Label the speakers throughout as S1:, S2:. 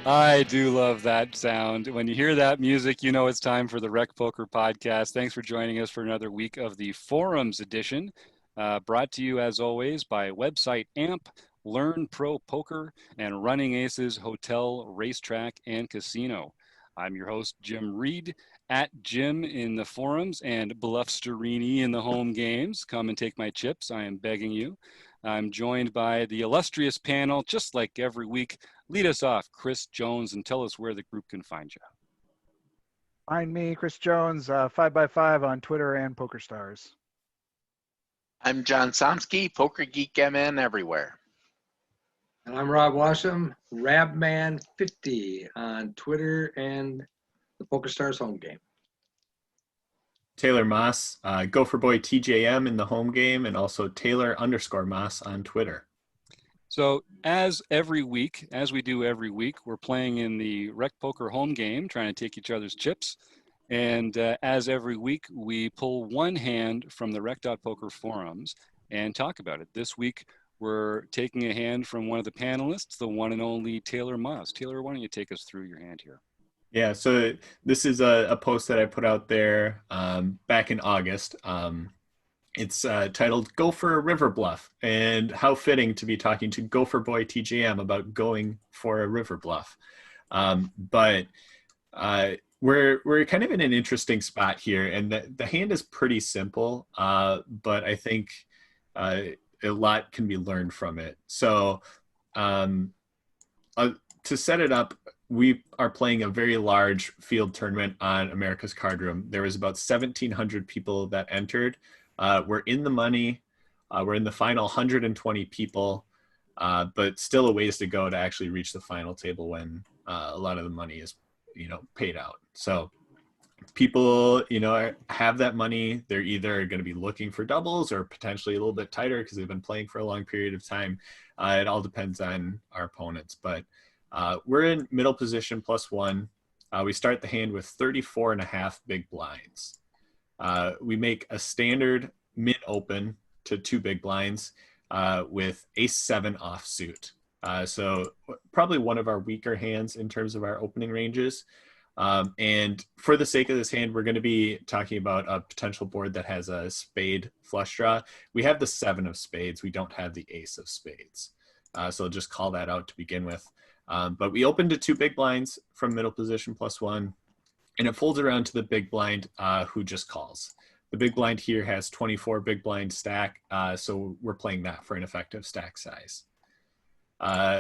S1: I do love that sound. When you hear that music, you know it's time for the Rec Poker Podcast. Thanks for joining us for another week of the Forums edition, brought to you as always by website AMP, Learn Pro Poker, and Running Aces Hotel, Racetrack, and Casino. I'm your host, Jim Reed, at Jim in the forums and Bluffsterini in the home games. Come and take my chips, I am begging you. I'm joined by the illustrious panel, just like every week. Lead us off, Chris Jones, and tell us where the group can find you.
S2: Find me, Chris Jones, 5x5 on Twitter and PokerStars.
S3: I'm John Somsky, Poker Geek MN everywhere.
S4: And I'm Rob Washam, Rabman50 on Twitter and the PokerStars home game.
S5: Taylor Moss, Gopherboy TJM in the home game, and also Taylor_Moss on Twitter.
S1: So as we do every week, we're playing in the Rec Poker home game, trying to take each other's chips. And as every week, we pull one hand from the Rec.Poker forums and talk about it. This week, we're taking a hand from one of the panelists, the one and only Taylor Moss. Taylor, why don't you take us through your hand here?
S5: Yeah, so this is a post that I put out there back in August. It's titled "Go for a River Bluff," and how fitting to be talking to Gopher Boy TJM about going for a river bluff. But we're kind of in an interesting spot here, and the hand is pretty simple, but I think a lot can be learned from it. So to set it up, we are playing a very large field tournament on America's Card Room. There was about 1,700 people that entered. We're in the money. We're in the final 120 people, but still a ways to go to actually reach the final table when a lot of the money is, paid out. So people, have that money. They're either going to be looking for doubles or potentially a little bit tighter because they've been playing for a long period of time. It all depends on our opponents, but we're in middle position +1. We start the hand with 34.5 big blinds. We make a standard mid open to 2 big blinds with ace-7 offsuit. So probably one of our weaker hands in terms of our opening ranges. And for the sake of this hand, we're going to be talking about a potential board that has a spade flush draw. We have the 7 of spades. We don't have the ace of spades. So I'll just call that out to begin with. But we open to 2 big blinds from middle position +1, and it folds around to the big blind who just calls. The big blind here has 24 big blind stack, so we're playing that for an effective stack size.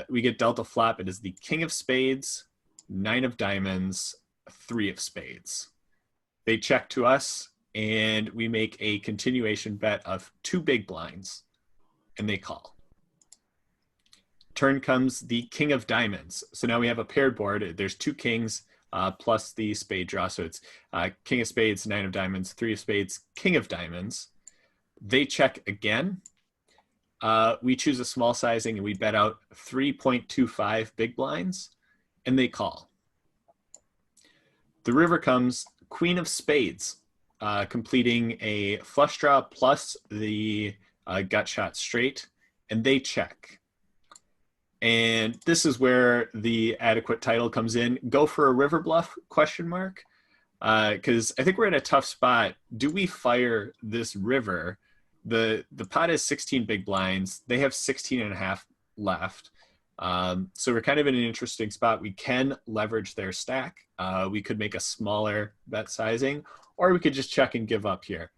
S5: We get dealt a flop. It is the king of spades, 9 of diamonds, 3 of spades. They check to us, and we make a continuation bet of 2 big blinds, and they call. Turn comes the king of diamonds. So now we have a paired board. There's 2 kings plus the spade draw. So it's king of spades, 9 of diamonds, 3 of spades, king of diamonds. They check again. We choose a small sizing and we bet out 3.25 big blinds, and they call. The river comes queen of spades, completing a flush draw plus the gut shot straight, and they check. And this is where the adequate title comes in. Go for a river bluff, ? Because I think we're in a tough spot. Do we fire this river? The pot is 16 big blinds. They have 16.5 left. So we're kind of in an interesting spot. We can leverage their stack. We could make a smaller bet sizing, or we could just check and give up here.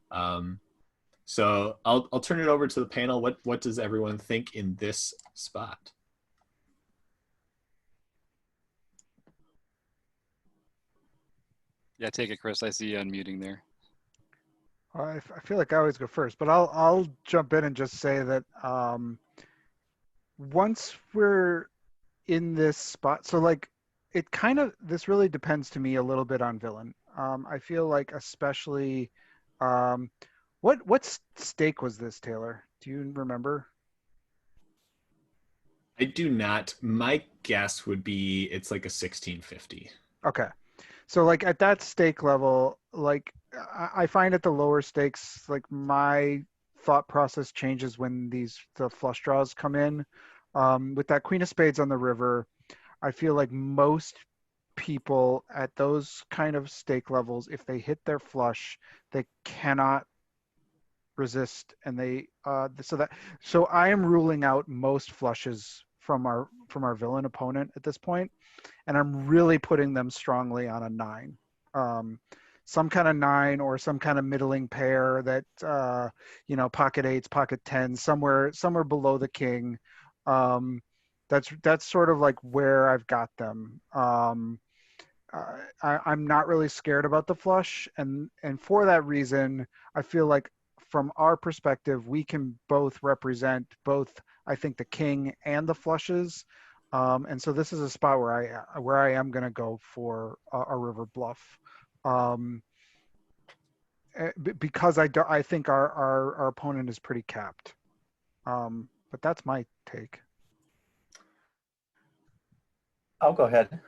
S5: So I'll turn it over to the panel. What does everyone think in this spot?
S1: Yeah, take it, Chris. I see you unmuting there.
S2: I feel like I always go first, but I'll jump in and just say that once we're in this spot, so like this really depends to me a little bit on villain. I feel like especially, what stake was this, Taylor? Do you remember?
S5: I do not. My guess would be it's like a 1650.
S2: Okay. So like at that stake level, like I find at the lower stakes, like my thought process changes when the flush draws come in. With that queen of spades on the river, I feel like most people at those kind of stake levels, if they hit their flush, they cannot resist, and so I am ruling out most flushes from our villain opponent at this point, and I'm really putting them strongly on a 9. Um, some kind of 9 or some kind of middling pair that pocket 8s, pocket 10s, somewhere below the king. Um, that's sort of like where I've got them. I'm not really scared about the flush, and for that reason, I feel like from our perspective, we can both represent both. I think the king and the flushes, and so this is a spot where I am going to go for a river bluff, um, because I think our opponent is pretty capped. But that's my take.
S6: I'll go ahead.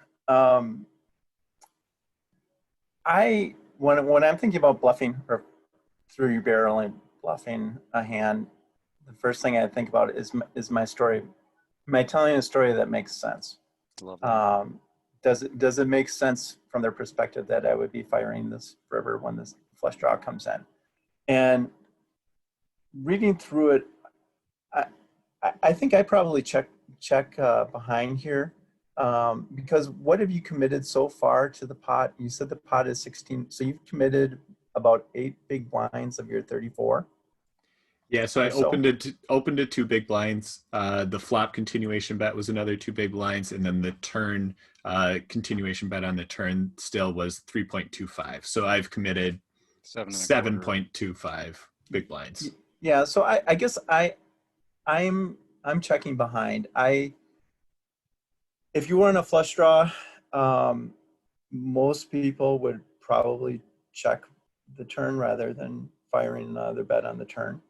S6: When I'm thinking about bluffing or through your barrel and bluffing a hand, the first thing I think about is my story. Am I telling a story that makes sense?
S1: Love that.
S6: Does it make sense from their perspective that I would be firing this river when this flush draw comes in? And reading through it, I think I probably check behind here, because what have you committed so far to the pot? You said the pot is 16, so you've committed about 8 big blinds of your 34.
S5: Yeah, so I
S6: Or so?
S5: opened it 2 big blinds. The flop continuation bet was another 2 big blinds, and then the turn continuation bet on the turn still was 3.25. So I've committed 7.25 big blinds.
S6: Yeah, so I guess I'm checking behind. If you were in a flush draw, most people would probably check the turn rather than firing another bet on the turn.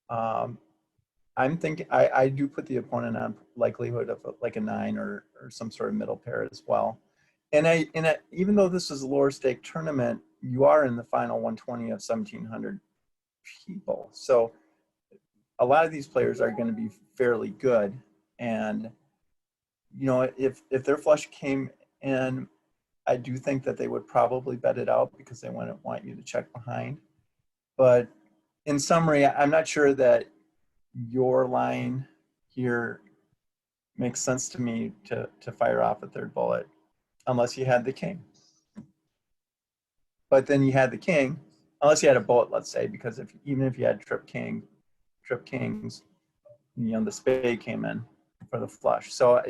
S6: I'm thinking I do put the opponent on likelihood of like a 9 or some sort of middle pair as well. And even though this is a lower stake tournament, you are in the final 120 of 1,700 people. So a lot of these players are going to be fairly good. And if their flush came in, I do think that they would probably bet it out because they wouldn't want you to check behind. But in summary, I'm not sure that your line here makes sense to me to fire off a third bullet unless you had the king. But then you had the king, unless you had a bullet, let's say, because even if you had trip kings, the spade came in for the flush. So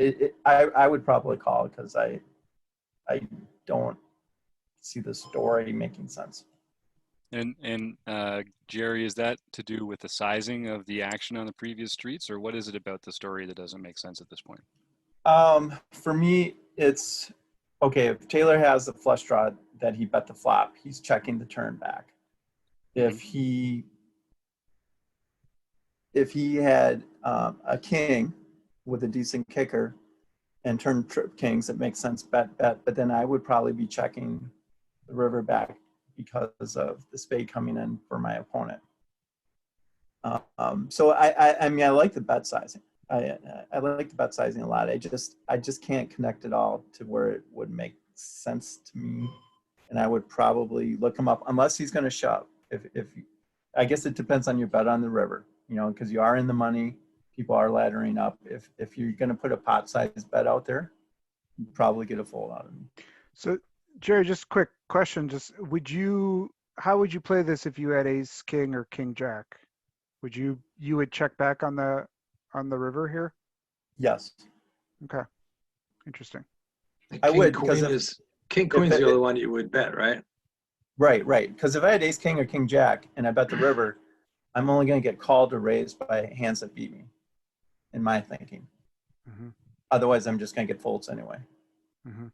S6: I would probably call it because I don't see the story making sense.
S1: And Jerry, is that to do with the sizing of the action on the previous streets, or what is it about the story that doesn't make sense at this point?
S6: For me, it's okay. If Taylor has a flush draw that he bet the flop, he's checking the turn back. If he had a king with a decent kicker and turn trip kings, it makes sense bet. But then I would probably be checking the river back because of the spade coming in for my opponent. So I mean, I like the bet sizing. I like the bet sizing a lot. I just can't connect it all to where it would make sense to me. And I would probably look him up unless he's going to shove. If I guess it depends on your bet on the river, because you are in the money. People are laddering up. If you're going to put a pot size bet out there, you probably get a fold out of him.
S2: So Jerry, just quick question. How would you play this if you had ace king or king jack? You would check back on the river here?
S6: Yes.
S2: Okay. Interesting.
S6: I would, because
S4: king queen's the only one you would bet, right?
S6: Right. Because if I had ace king or king jack and I bet the river, I'm only going to get called or raised by hands that beat me, in my thinking.
S2: Mm-hmm.
S6: Otherwise, I'm just going to get folds anyway.
S2: Mm-hmm.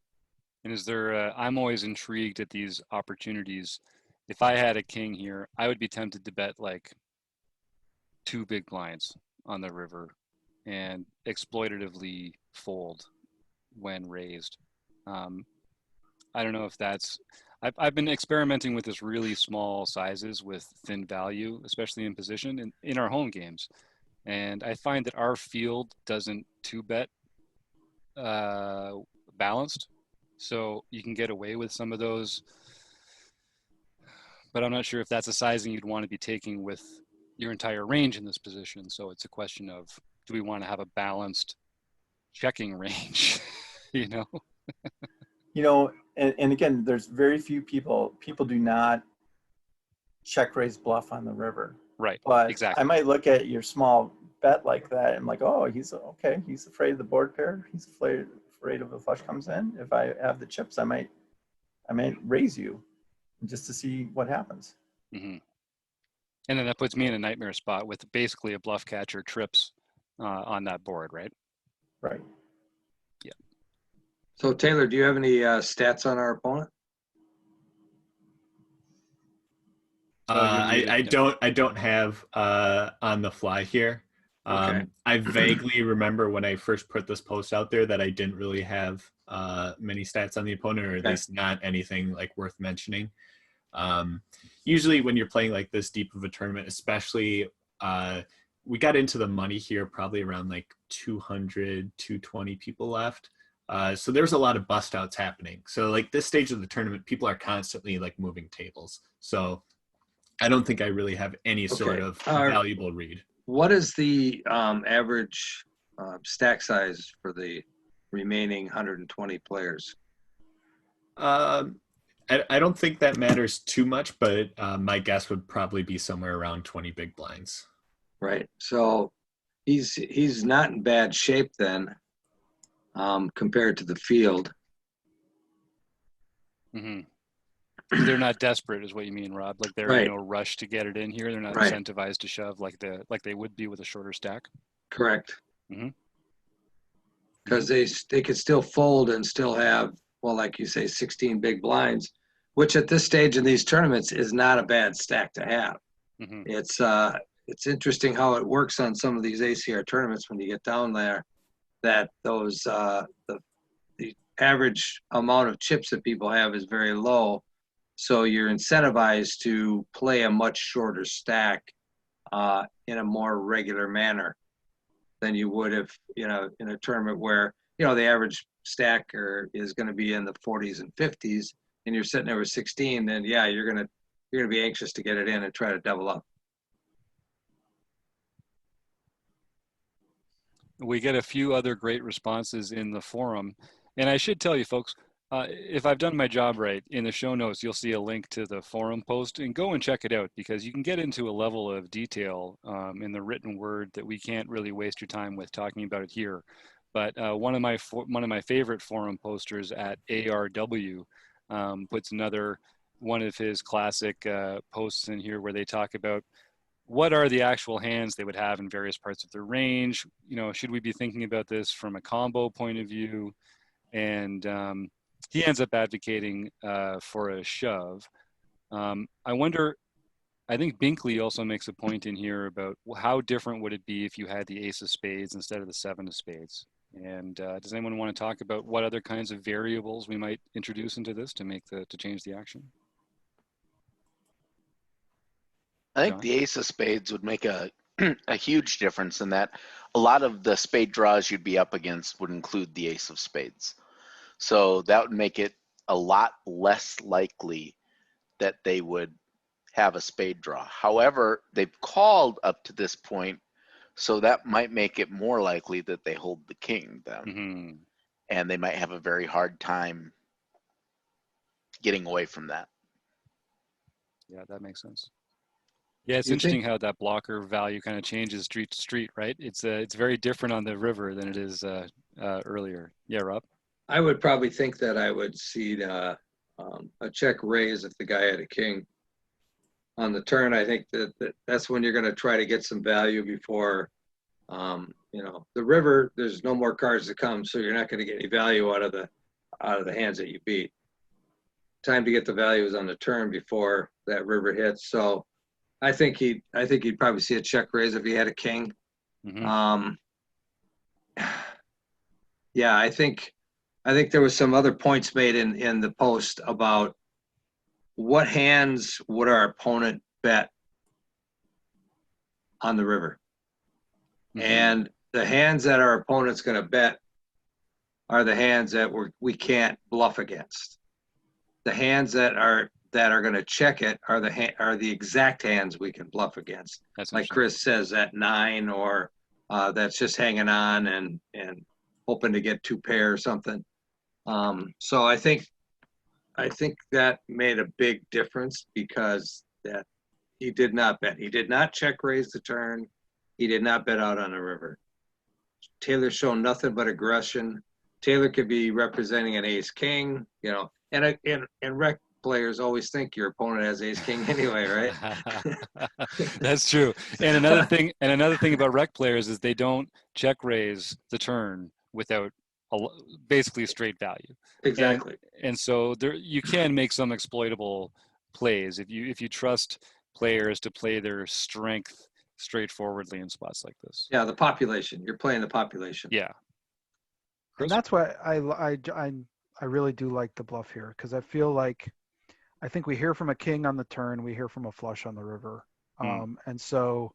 S1: And is there? I'm always intrigued at these opportunities. If I had a king here, I would be tempted to bet like 2 big blinds on the river and exploitatively fold when raised. I don't know if that's. I've been experimenting with this really small sizes with thin value, especially in position in our home games, and I find that our field doesn't 2-bet balanced, so you can get away with some of those. But I'm not sure if that's a sizing you'd want to be taking with your entire range in this position. So it's a question of, do we want to have a balanced checking range? You know?
S6: You know, and again, there's very few people do not check raise bluff on the river.
S1: Right.
S6: But
S1: Exactly.
S6: I might look at your small bet like that and like, oh, he's okay. He's afraid of the board pair. He's afraid of the flush comes in. If I have the chips, I might raise you just to see what happens.
S1: Mm-hmm. And then that puts me in a nightmare spot with basically a bluff catcher trips on that board, right?
S6: Right.
S1: Yeah.
S4: So Taylor, do you have any stats on our opponent?
S5: I don't have on the fly here.
S4: Okay.
S5: I vaguely remember when I first put this post out there that I didn't really have many stats on the opponent, or at
S4: Okay.
S5: least not anything like worth mentioning. Usually when you're playing like this deep of a tournament, especially we got into the money here probably around like 200, 220 people left. So there's a lot of bust outs happening. So like this stage of the tournament, people are constantly like moving tables. So I don't think I really have any sort of valuable read.
S4: What is the average stack size for the remaining 120 players?
S5: I don't think that matters too much, but my guess would probably be somewhere around 20 big blinds.
S4: Right. So he's not in bad shape then, compared to the field.
S1: Mm-hmm. They're not desperate, is what you mean, Rob. Like they're in no rush to get it in here. They're not incentivized to shove like they would be with a shorter stack.
S4: Correct.
S1: Mm-hmm.
S4: Because they could still fold and still have, well, like you say, 16 big blinds, which at this stage in these tournaments is not a bad stack to have.
S1: Mm-hmm.
S4: It's interesting how it works on some of these ACR tournaments when you get down there, that those the average amount of chips that people have is very low. So you're incentivized to play a much shorter stack in a more regular manner than you would if, in a tournament where, the average stacker is going to be in the 40s and 50s, and you're sitting there with 16, then you're going to be anxious to get it in and try to double up.
S1: We get a few other great responses in the forum. And I should tell you, folks, if I've done my job right, in the show notes, you'll see a link to the forum post, and go and check it out, because you can get into a level of detail in the written word that we can't really waste your time with talking about it here. But one of my favorite forum posters at ARW puts another one of his classic posts in here where they talk about what are the actual hands they would have in various parts of their range. Should we be thinking about this from a combo point of view? And he ends up advocating for a shove. I wonder, I think Binkley also makes a point in here about how different would it be if you had the ace of spades instead of the seven of spades? And does anyone want to talk about what other kinds of variables we might introduce into this to change the action?
S3: I think the ace of spades would make a huge difference in that a lot of the spade draws you'd be up against would include the ace of spades. So that would make it a lot less likely that they would have a spade draw. However, they've called up to this point, so that might make it more likely that they hold the king then.
S1: Mm-hmm.
S3: And they might have a very hard time getting away from that.
S1: Yeah, that makes sense. Yeah, it's interesting how that blocker value kind of changes street to street, right? It's very different on the river than it is earlier. Yeah, Rob?
S4: I would probably think that I would see a check raise if the guy had a king. On the turn, I think that's when you're going to try to get some value before, the river, there's no more cards to come, so you're not going to get any value out of the hands that you beat. Time to get the value is on the turn before that river hits. So I think he'd probably see a check raise if he had a king.
S1: Mm-hmm.
S4: I think there was some other points made in the post about what hands would our opponent bet on the river. Mm-hmm. And the hands that our opponent's going to bet are the hands that we can't bluff against. The hands that are going to check it are the exact hands we can bluff against.
S1: That's
S4: like Chris says, that 9 or that's just hanging on and hoping to get 2 pair or something. So I think that made a big difference, because that he did not bet. He did not check raise the turn. He did not bet out on the river. Taylor's shown nothing but aggression. Taylor could be representing an ace king, you know, and rec players always think your opponent has ace king anyway, right?
S1: That's true. And another thing about rec players is they don't check raise the turn without basically straight value.
S4: Exactly.
S1: And so there you can make some exploitable plays if you trust players to play their strength straightforwardly in spots like this.
S4: Yeah, the population. You're playing the population.
S1: Yeah.
S2: And that's why I really do like the bluff here, because I feel like I think we hear from a king on the turn, we hear from a flush on the river. And so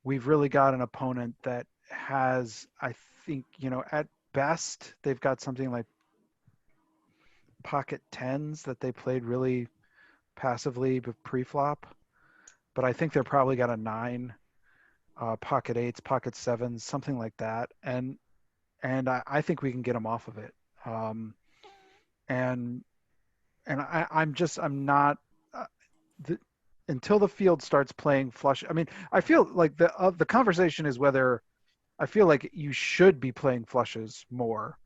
S2: we've really got an opponent that has, I think, you know, at best, they've got something like pocket 10s that they played really passively pre-flop. But I think they're probably got a 9, pocket 8s, pocket 7s, something like that. And I think we can get them off of it. And I'm not until the field starts playing flush. I mean, I feel like the conversation is whether I feel like you should be playing flushes more.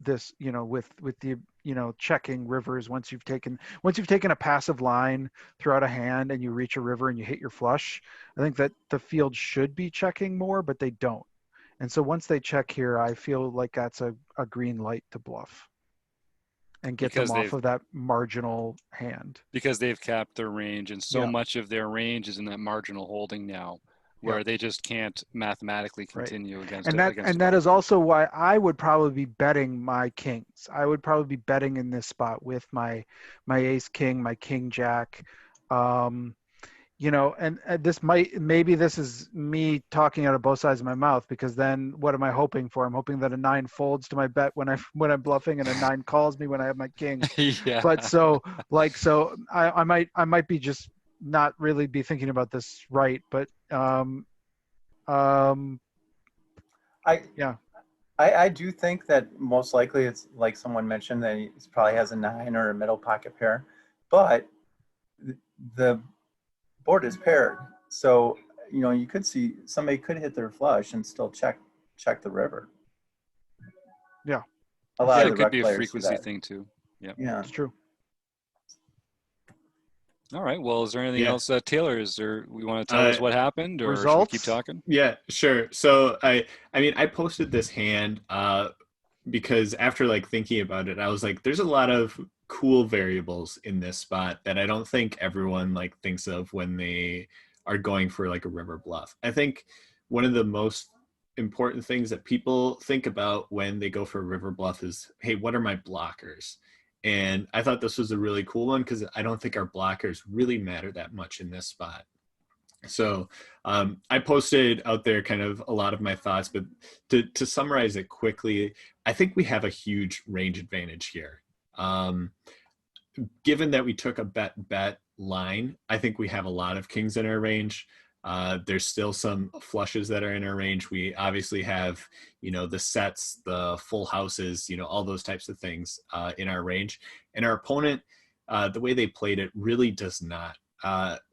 S2: This, you know, with the, you know, checking rivers once you've taken a passive line throughout a hand and you reach a river and you hit your flush. I think that the field should be checking more, but they don't. And so once they check here, I feel like that's a green light to bluff and get them off of that marginal hand.
S1: Because they've capped their range, and so much of their range is in that marginal holding now, where they just can't mathematically continue against
S2: and that is also why I would probably be betting my kings. I would probably be betting in this spot with my ace king, my king jack. You know, and maybe this is me talking out of both sides of my mouth, because then what am I hoping for? I'm hoping that a 9 folds to my bet when I'm bluffing, and a 9 calls me when I have my king.
S1: Yeah.
S2: But I might be just not really be thinking about this right, but
S6: I do think that most likely it's like someone mentioned that he probably has a 9 or a middle pocket pair, but the board is paired, so you know you could see somebody could hit their flush and still check the river.
S2: Yeah,
S6: a lot of
S1: it
S6: the
S1: could
S6: rec
S1: be a
S6: players
S1: frequency thing too.
S6: Yeah,
S2: it's true.
S1: All right. Well, is there anything else, Taylor? Is there? We want to tell us what happened, or
S2: results?
S1: Should we keep talking?
S5: Yeah, sure. So I mean, I posted this hand because after like thinking about it, I was like, there's a lot of cool variables in this spot that I don't think everyone like thinks of when they are going for like a river bluff. I think one of the most important things that people think about when they go for a river bluff is, hey, what are my blockers? And I thought this was a really cool one because I don't think our blockers really matter that much in this spot. So I posted out there kind of a lot of my thoughts, but to summarize it quickly, I think we have a huge range advantage here. Given that we took a bet line, I think we have a lot of kings in our range. There's still some flushes that are in our range. We obviously have, you know, the sets, the full houses, you know, all those types of things in our range. And our opponent, the way they played it really does not.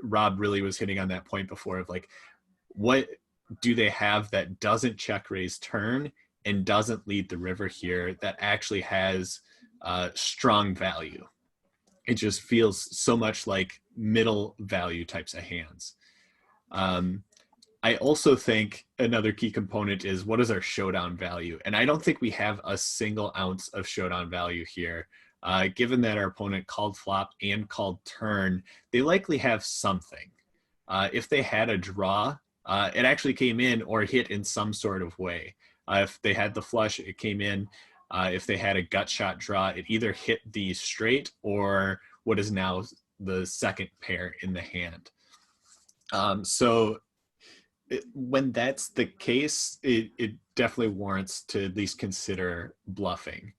S5: Rob really was hitting on that point before of like, what do they have that doesn't check raise turn and doesn't lead the river here that actually has strong value? It just feels so much like middle value types of hands. I also think another key component is, what is our showdown value? And I don't think we have a single ounce of showdown value here. Given that our opponent called flop and called turn, they likely have something. If they had a draw, it actually came in or hit in some sort of way. If they had the flush, it came in. If they had a gut shot draw, it either hit the straight or what is now the second pair in the hand. So when that's the case, it definitely warrants to at least consider bluffing.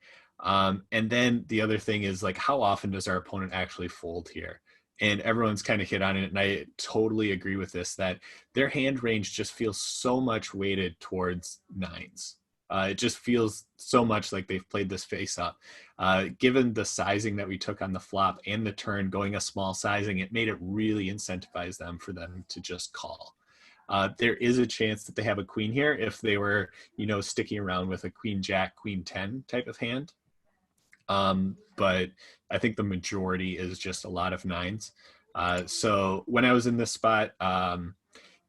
S5: And then the other thing is like, how often does our opponent actually fold here? And everyone's kind of hit on it, and I totally agree with this, that their hand range just feels so much weighted towards nines. It just feels so much like they've played this face up. Given the sizing that we took on the flop and the turn going a small sizing, it made it really incentivize them for them to just call. There is a chance that they have a queen here if they were, sticking around with a queen jack, queen 10 type of hand. But I think the majority is just a lot of nines. So when I was in this spot,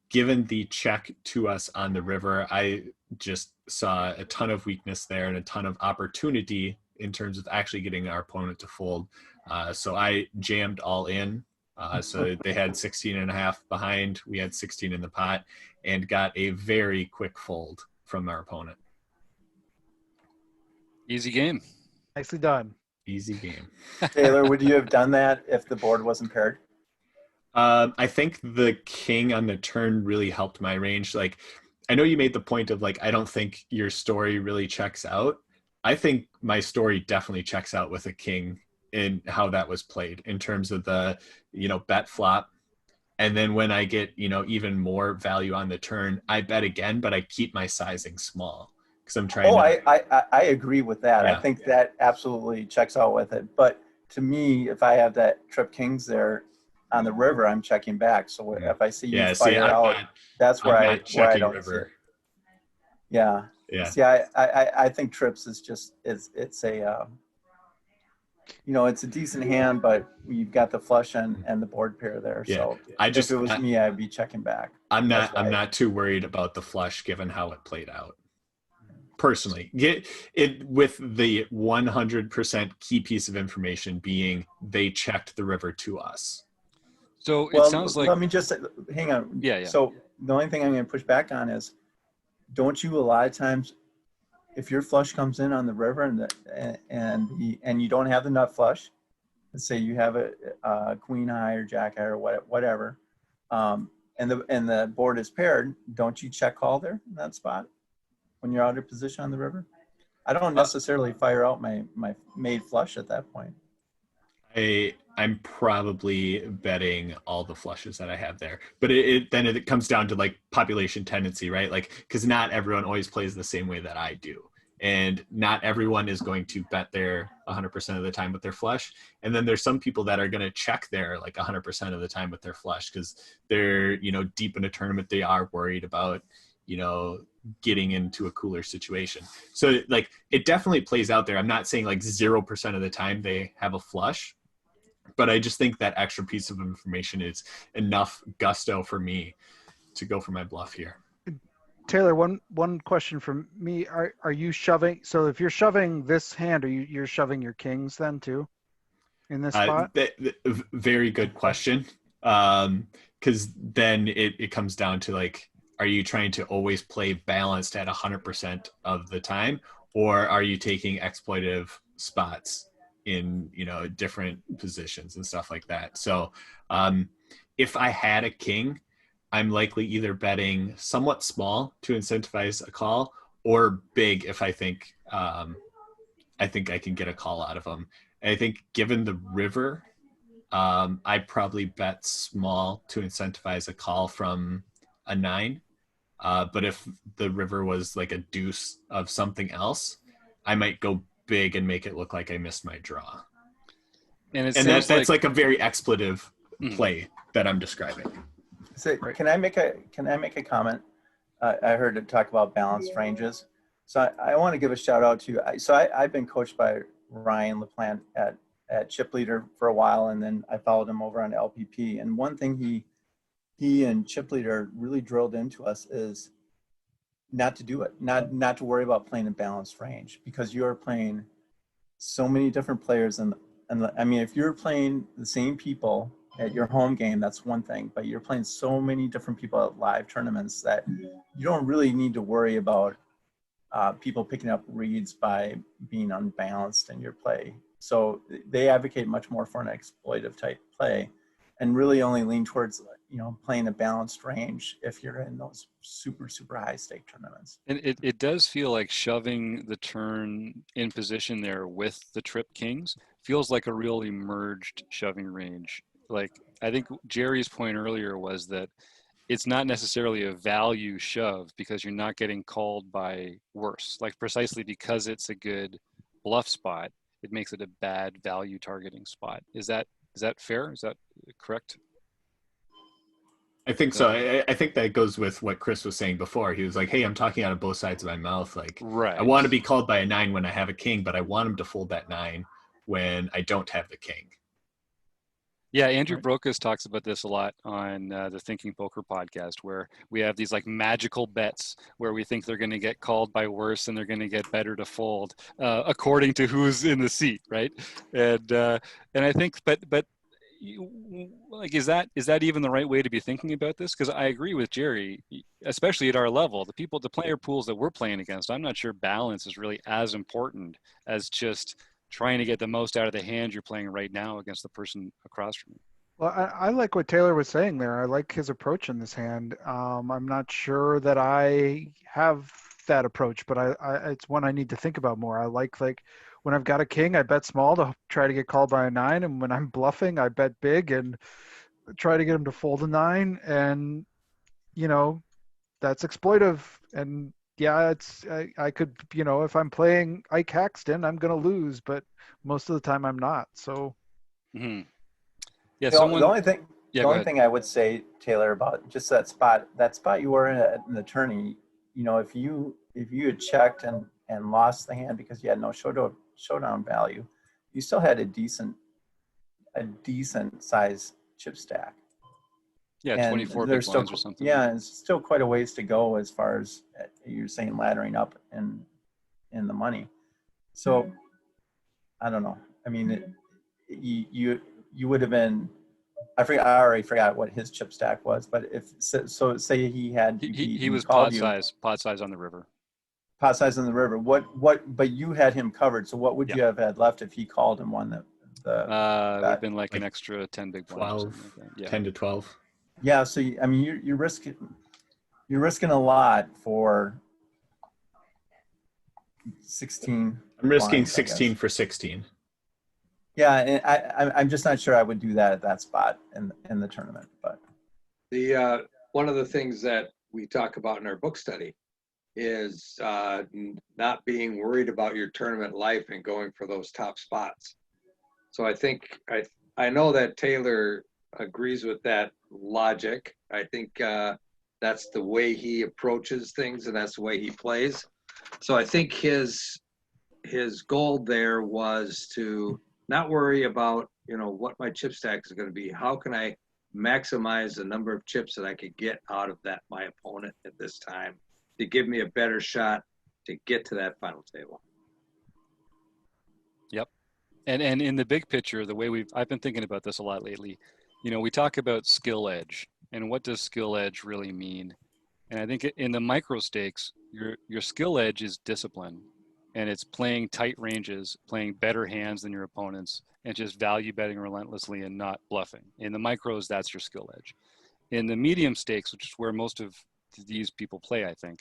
S5: given the check to us on the river, I just saw a ton of weakness there and a ton of opportunity in terms of actually getting our opponent to fold. So I jammed all in. So they had 16 and a half behind. We had 16 in the pot and got a very quick fold from our opponent.
S1: Easy game.
S2: Nicely done.
S5: Easy game.
S6: Taylor, would you have done that if the board wasn't paired?
S5: I think the king on the turn really helped my range. Like, I know you made the point of like, I don't think your story really checks out. I think my story definitely checks out with a king in how that was played in terms of the, bet flop. And then when I get, even more value on the turn, I bet again, but I keep my sizing small because I'm trying
S6: I agree with that.
S5: Yeah.
S6: I think that absolutely checks out with it. But to me, if I have that trip kings there on the river, I'm checking back. So if I see you fire out, that's where I don't river. See it. Yeah.
S5: Yeah.
S6: See, I think trips is just it's a it's a decent hand, but you've got the flush and the board pair there. Yeah. So if it was me, I'd be checking back.
S5: I'm not too worried about the flush given how it played out. Personally, get it with the 100% key piece of information being they checked the river to us.
S1: So it sounds like.
S6: Let me just hang on.
S1: Yeah.
S6: So the only thing I'm going to push back on is, don't you a lot of times, if your flush comes in on the river and you don't have the nut flush, let's say you have a queen high or jack high or whatever, and the board is paired, don't you check call there in that spot when you're out of position on the river? I don't necessarily fire out my made flush at that point.
S5: I'm probably betting all the flushes that I have there, but then it comes down to like population tendency, right? Like, because not everyone always plays the same way that I do, and not everyone is going to bet there 100% of the time with their flush. And then there's some people that are going to check there like 100% of the time with their flush because they're deep in a tournament. They are worried about getting into a cooler situation. So like it definitely plays out there. I'm not saying like 0% of the time they have a flush, but I just think that extra piece of information is enough gusto for me to go for my bluff here.
S2: Taylor, one question from me. Are you shoving? So if you're shoving this hand, you're shoving your kings then too in this spot?
S5: Very good question. Because then it comes down to like, are you trying to always play balanced at 100% of the time, or are you taking exploitive spots in different positions and stuff like that? So if I had a king, I'm likely either betting somewhat small to incentivize a call, or big if I think I can get a call out of them. And I think given the river, I probably bet small to incentivize a call from a 9. But if the river was like a deuce of something else, I might go big and make it look like I missed my draw. And that's like a very expletive play that I'm describing.
S6: So can I make a comment? I heard it talk about balanced ranges. So I want to give a shout out to, I've been coached by Ryan LaPlante at Chip Leader for a while, and then I followed him over on LPP. And one thing he and Chip Leader really drilled into us is not to do it, not to worry about playing a balanced range, because you are playing so many different players. And I mean, if you're playing the same people at your home game, that's one thing, but you're playing so many different people at live tournaments that you don't really need to worry about people picking up reads by being unbalanced in your play. So they advocate much more for an exploitive type play. and really only lean towards, playing a balanced range if you're in those super, super high stake tournaments.
S1: And it does feel like shoving the turn in position there with the trip kings feels like a real emerged shoving range. Like, I think Jerry's point earlier was that it's not necessarily a value shove because you're not getting called by worse. Like, precisely because it's a good bluff spot, it makes it a bad value targeting spot. Is that fair? Is that correct?
S5: I think so. I think that goes with what Chris was saying before. He was like, hey, I'm talking out of both sides of my mouth. Like,
S1: right.
S5: I want to be called by a 9 when I have a king, but I want him to fold that 9 when I don't have the king.
S1: Yeah, Andrew Brokus talks about this a lot on the Thinking Poker podcast, where we have these like magical bets where we think they're going to get called by worse and they're going to get better to fold according to who's in the seat, right? And I think, but like, is that even the right way to be thinking about this? Because I agree with Jerry, especially at our level, the player pools that we're playing against, I'm not sure balance is really as important as just trying to get the most out of the hand you're playing right now against the person across from you.
S2: Well, I like what Taylor was saying there. I like his approach in this hand. I'm not sure that I have that approach, but it's one I need to think about more. I like when I've got a king, I bet small to try to get called by a 9, and when I'm bluffing, I bet big and try to get him to fold a 9, and that's exploitive. And yeah, I could, if I'm playing Ike Haxton, I'm going to lose, but most of the time I'm not. So,
S1: mm-hmm. Yeah.
S6: The only thing I would say, Taylor, about just that spot you were in the tourney, if you had checked and lost the hand because you had no showdown value, you still had a decent size chip stack.
S1: Yeah,
S6: and
S1: 24 big blinds or something.
S6: Yeah, it's still quite a ways to go as far as you're saying laddering up in the money. So I don't know. I mean, you would have been. I already forgot what his chip stack was, but say he had
S1: he was pot size on the river.
S6: Pot size on the river. But you had him covered. So what would you have had left if he called and won the
S1: it would have been like an extra 10 big blinds.
S5: 12,
S1: like
S5: 10 to 12.
S6: Yeah, so I mean, you're risking a lot for 16.
S5: I'm risking
S6: blinds,
S5: 16 for 16.
S6: Yeah, and I'm just not sure I would do that at that spot in the tournament. But
S4: the one of the things that we talk about in our book study is not being worried about your tournament life and going for those top spots. So I think I know that Taylor agrees with that logic. I think that's the way he approaches things and that's the way he plays. So I think his goal there was to not worry about, what my chip stack is going to be. How can I maximize the number of chips that I could get out of my opponent at this time to give me a better shot to get to that final table.
S1: Yep. And in the big picture, the way I've been thinking about this a lot lately, we talk about skill edge and what does skill edge really mean? And I think in the micro stakes, your skill edge is discipline, and it's playing tight ranges, playing better hands than your opponents, and just value betting relentlessly and not bluffing. In the micros, that's your skill edge. In the medium stakes, which is where most of these people play, I think,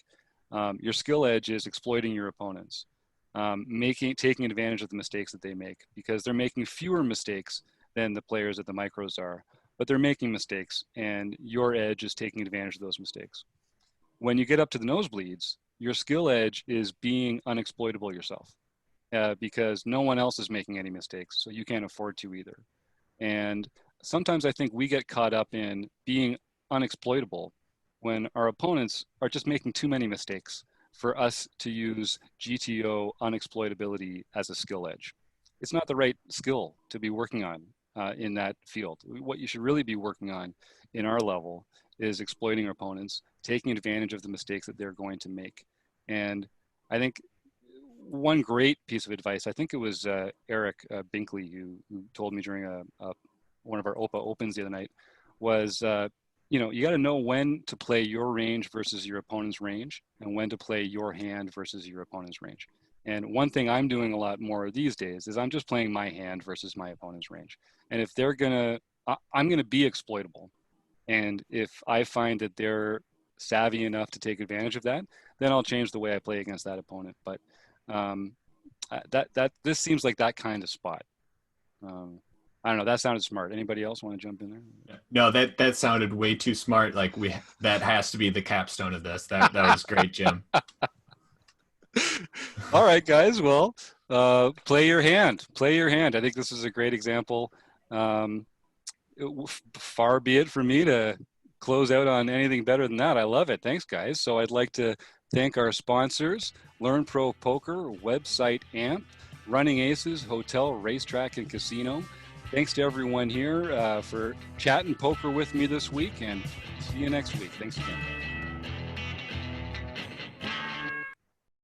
S1: your skill edge is exploiting your opponents, taking advantage of the mistakes that they make, because they're making fewer mistakes than the players at the micros are, but they're making mistakes, and your edge is taking advantage of those mistakes. When you get up to the nosebleeds, your skill edge is being unexploitable yourself, because no one else is making any mistakes, so you can't afford to either. And sometimes I think we get caught up in being unexploitable when our opponents are just making too many mistakes for us to use GTO unexploitability as a skill edge. It's not the right skill to be working on in that field. What you should really be working on in our level is exploiting our opponents, taking advantage of the mistakes that they're going to make. And I think one great piece of advice, I think it was Eric Binkley who told me during one of our OPA opens the other night, was you got to know when to play your range versus your opponent's range, and when to play your hand versus your opponent's range. And one thing I'm doing a lot more these days is I'm just playing my hand versus my opponent's range. And if they're going to I'm going to be exploitable. And if I find that they're savvy enough to take advantage of that, then I'll change the way I play against that opponent. But this seems like that kind of spot. I don't know. That sounded smart. Anybody else want to jump in there?
S5: No, that sounded way too smart. Like that has to be the capstone of this. That was great, Jim.
S1: All right, guys. Well, play your hand. Play your hand. I think this is a great example. Far be it from me to close out on anything better than that. I love it. Thanks, guys. So I'd like to thank our sponsors, Learn Pro Poker, website AMP, Running Aces, Hotel, Racetrack, and Casino. Thanks to everyone here for chatting poker with me this week, and see you next week. Thanks again.